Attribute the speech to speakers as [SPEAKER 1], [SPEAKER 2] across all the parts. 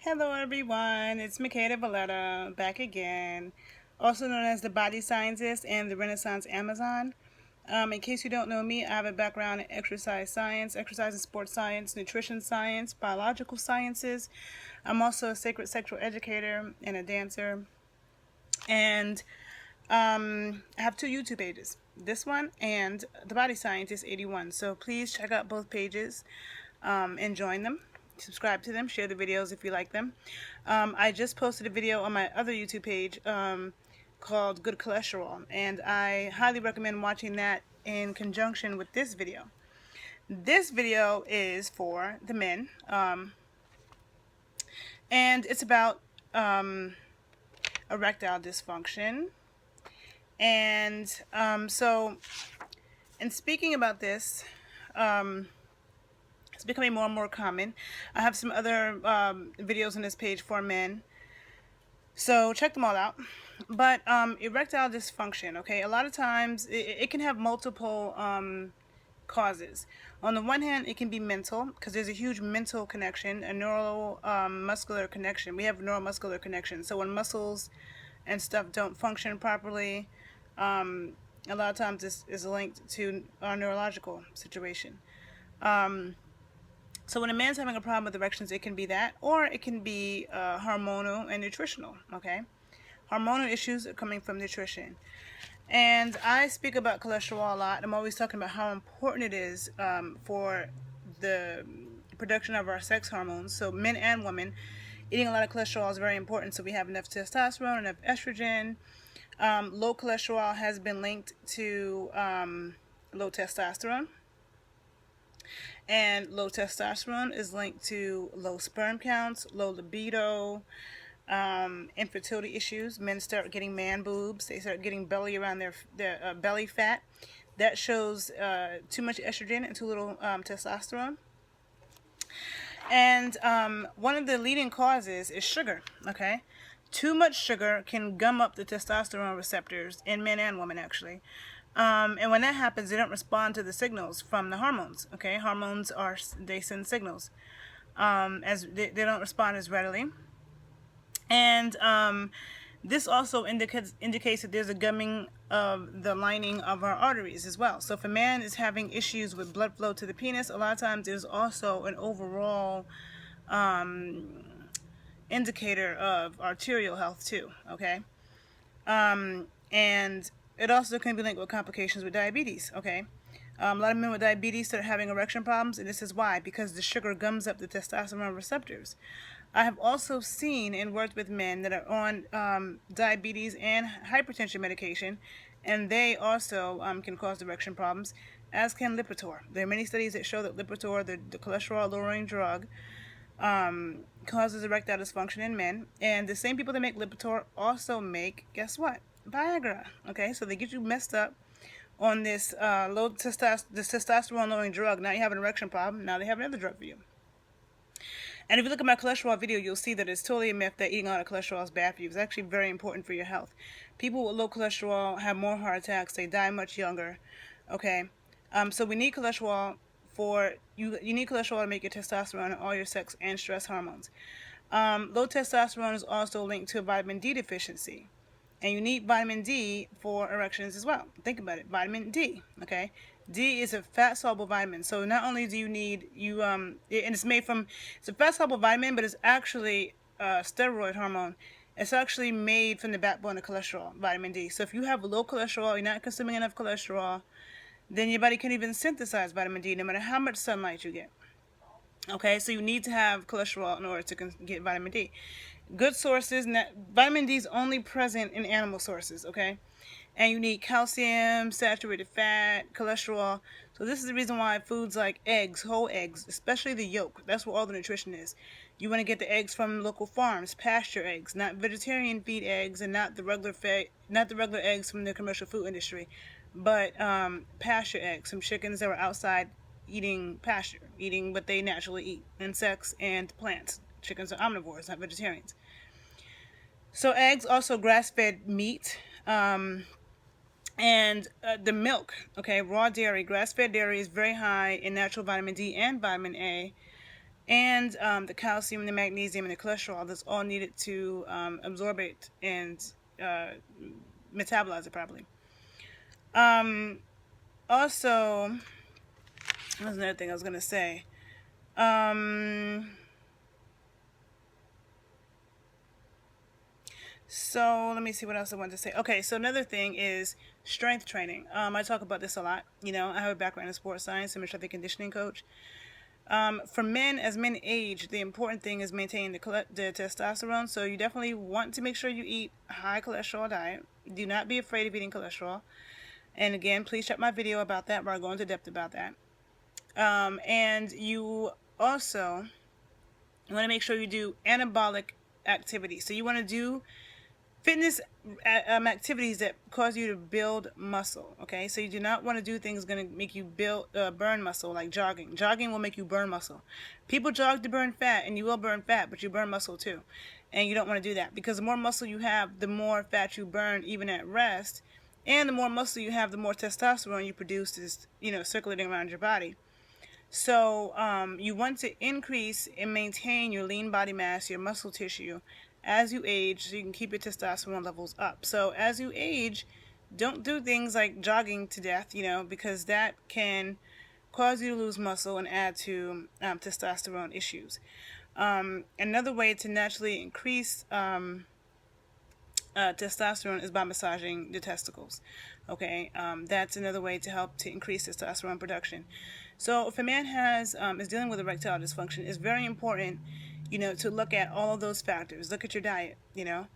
[SPEAKER 1] Hello everyone, it's Makeda Voletta back again, also known as the Body Scientist and the Renaissance Amazon. In case you don't know me, I have a background in exercise science, exercise and sports science, nutrition science, biological sciences. I'm also a sacred sexual educator and a dancer. And I have two YouTube pages, this one and the Body Scientist 81. So please check out both pages and join them. Subscribe to them, share the videos if you like them. I just posted a video on my other YouTube page called Good Cholesterol, and I highly recommend watching that in conjunction with this video. This video is for the men, and it's about erectile dysfunction. And so, in speaking about this, it's becoming more and more common. I have some other videos on this page for men, so check them all out. But erectile dysfunction, okay, a lot of times it can have multiple causes. On the one hand, it can be mental, because there's a huge mental connection, a neuromuscular connection. We have neuromuscular connection. So when muscles and stuff don't function properly, a lot of times this is linked to our neurological situation. So when a man's having a problem with erections, it can be that, or it can be hormonal and nutritional, okay? Hormonal issues are coming from nutrition. And I speak about cholesterol a lot. I'm always talking about how important it is for the production of our sex hormones. So men and women, eating a lot of cholesterol is very important. So we have enough testosterone, enough estrogen. Low cholesterol has been linked to low testosterone. And low testosterone is linked to low sperm counts, low libido, infertility issues. Men start getting man boobs. They start getting belly around their belly fat. That shows too much estrogen and too little testosterone. And one of the leading causes is sugar, okay? Too much sugar can gum up the testosterone receptors in men and women, actually. And when that happens, they don't respond to the signals from the hormones, okay? Hormones they send signals. As they don't respond as readily. And this also indicates that there's a gumming of the lining of our arteries as well. So if a man is having issues with blood flow to the penis, a lot of times there's also an overall indicator of arterial health too, okay? And it also can be linked with complications with diabetes, okay? A lot of men with diabetes start having erection problems, and this is why, because the sugar gums up the testosterone receptors. I have also seen and worked with men that are on diabetes and hypertension medication, and they also can cause erection problems, as can Lipitor. There are many studies that show that Lipitor, the cholesterol-lowering drug, causes erectile dysfunction in men. And the same people that make Lipitor also make, guess what? Viagra. Okay, so they get you messed up on this testosterone-lowering drug. Now you have an erection problem. Now they have another drug for you. And if you look at my cholesterol video, you'll see that it's totally a myth that eating a lot of cholesterol is bad for you. It's actually very important for your health. People with low cholesterol have more heart attacks. They die much younger. Okay, so we need cholesterol for you. You need cholesterol to make your testosterone and all your sex and stress hormones. Low testosterone is also linked to vitamin D deficiency. And you need vitamin D for erections as well. Think about it, vitamin D, okay? D is a fat-soluble vitamin. So not only do you need, and it's made from, it's a fat-soluble vitamin, but it's actually a steroid hormone. It's actually made from the backbone of cholesterol, vitamin D. So if you have low cholesterol, you're not consuming enough cholesterol, then your body can't even synthesize vitamin D no matter how much sunlight you get. Okay, so you need to have cholesterol in order to get vitamin D. Good sources, vitamin D is only present in animal sources, okay? And you need calcium, saturated fat, cholesterol. So this is the reason why foods like eggs, whole eggs, especially the yolk, that's where all the nutrition is. You want to get the eggs from local farms, pasture eggs, not vegetarian feed eggs, and not the regular eggs from the commercial food industry, but pasture eggs, some chickens that were outside eating pasture, eating what they naturally eat, insects and plants. Chickens are omnivores, not vegetarians. So eggs, also grass-fed meat, and the milk, okay, raw dairy. Grass-fed dairy is very high in natural vitamin D and vitamin A, and the calcium, the magnesium, and the cholesterol that's all needed to absorb it and uh, metabolize it properly. Also, that's another thing I was gonna say. Um, so let me see what else I wanted to say. Okay, so another thing is strength training. I talk about this a lot. You know, I have a background in sports science. I'm a strength and conditioning coach. For men, as men age, the important thing is maintaining the testosterone. So you definitely want to make sure you eat a high cholesterol diet. Do not be afraid of eating cholesterol. And again, please check my video about that where I go into depth about that. And you also want to make sure you do anabolic activities. So you want to do fitness activities that cause you to build muscle. Okay, so you do not want to do things going to make you burn muscle, like jogging. Jogging will make you burn muscle. People jog to burn fat, and you will burn fat, but you burn muscle too, and you don't want to do that, because the more muscle you have, the more fat you burn even at rest, and the more muscle you have, the more testosterone you produce is, you know, circulating around your body. So you want to increase and maintain your lean body mass, your muscle tissue, as you age, so you can keep your testosterone levels up. So as you age, don't do things like jogging to death, you know, because that can cause you to lose muscle and add to testosterone issues. Another way to naturally increase testosterone is by massaging the testicles. Okay, that's another way to help to increase testosterone production. So if a man is dealing with erectile dysfunction, it's very important, you know, to look at all of those factors. Look at your diet. You know,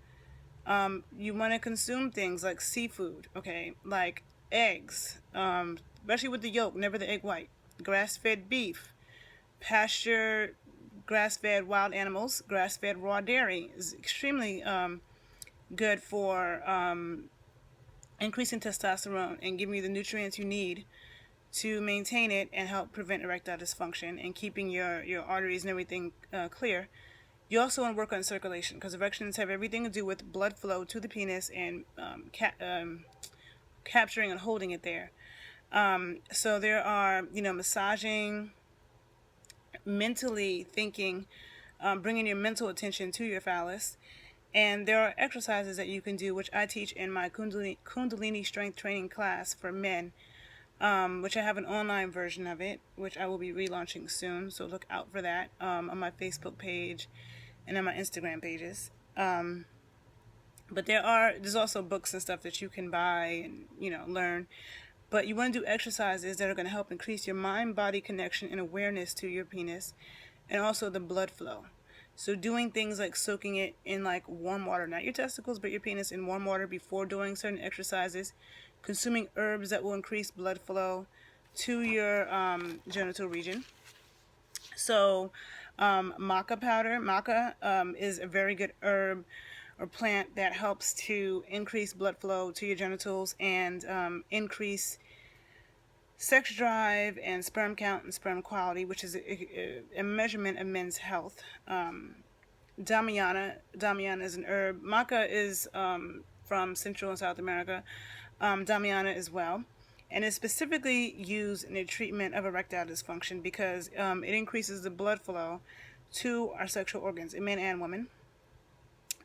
[SPEAKER 1] you want to consume things like seafood. Okay, like eggs, especially with the yolk, never the egg white. Grass-fed beef, pasture, grass-fed wild animals, grass-fed raw dairy is extremely good for increasing testosterone and giving you the nutrients you need to maintain it and help prevent erectile dysfunction and keeping your arteries and everything clear. You also want to work on circulation, because erections have everything to do with blood flow to the penis and capturing and holding it there. So there are, you know, massaging, mentally thinking, bringing your mental attention to your phallus. And there are exercises that you can do, which I teach in my Kundalini strength training class for men, which I have an online version of it, which I will be relaunching soon. So look out for that on my Facebook page and on my Instagram pages. But there's also books and stuff that you can buy and, you know, learn. But you want to do exercises that are going to help increase your mind-body connection and awareness to your penis, and also the blood flow. So doing things like soaking it in like warm water, not your testicles, but your penis in warm water before doing certain exercises. Consuming herbs that will increase blood flow to your genital region. So maca powder. Maca is a very good herb or plant that helps to increase blood flow to your genitals and increase sex drive and sperm count and sperm quality, which is a measurement of men's health. Damiana is an herb. Maca is from Central and South America. Damiana as well. And it's specifically used in the treatment of erectile dysfunction because it increases the blood flow to our sexual organs in men and women.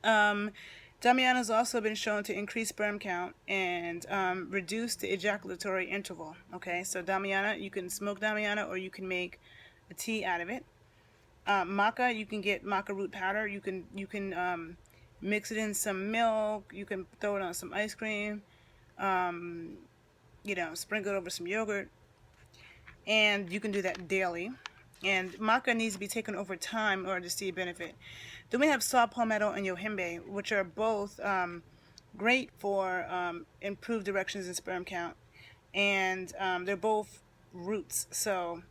[SPEAKER 1] Damiana has also been shown to increase sperm count and reduce the ejaculatory interval. Okay, so Damiana, you can smoke Damiana or you can make a tea out of it. Maca, you can get maca root powder. You can mix it in some milk. You can throw it on some ice cream. You know, sprinkle it over some yogurt, and you can do that daily. And maca needs to be taken over time in order to see a benefit. Then we have saw palmetto and yohimbe, which are both great for improved erections and sperm count, and they're both roots. So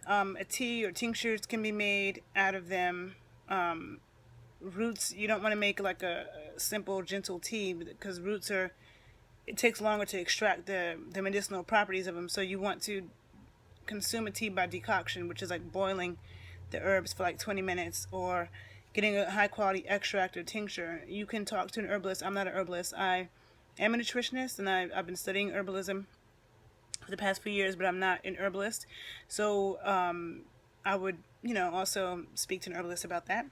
[SPEAKER 1] a tea or tinctures can be made out of them. Roots, you don't want to make like a simple gentle tea because roots it takes longer to extract the medicinal properties of them. So you want to consume a tea by decoction, which is like boiling the herbs for like 20 minutes or getting a high quality extract or tincture. You can talk to an herbalist. I'm not an herbalist. I am a nutritionist, and I've been studying herbalism for the past few years, but I'm not an herbalist. So I would also speak to an herbalist about that.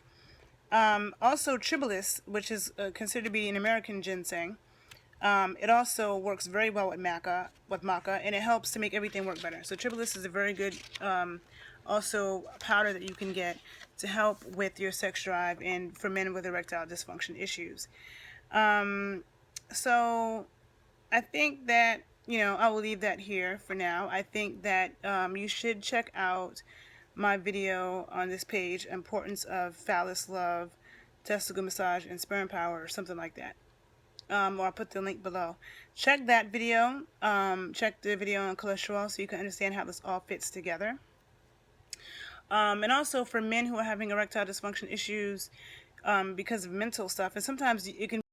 [SPEAKER 1] Also, Tribolus, which is considered to be an American ginseng, it also works very well with maca, and it helps to make everything work better. So Tribolus is a very good, also powder that you can get to help with your sex drive and for men with erectile dysfunction issues. So I think that, I will leave that here for now. I think that you should check out my video on this page, Importance of Phallus Love, Testicle Massage, and Sperm Power, or something like that. Or I'll put the link below. Check that video. Check the video on cholesterol so you can understand how this all fits together. And also for men who are having erectile dysfunction issues because of mental stuff, and sometimes it can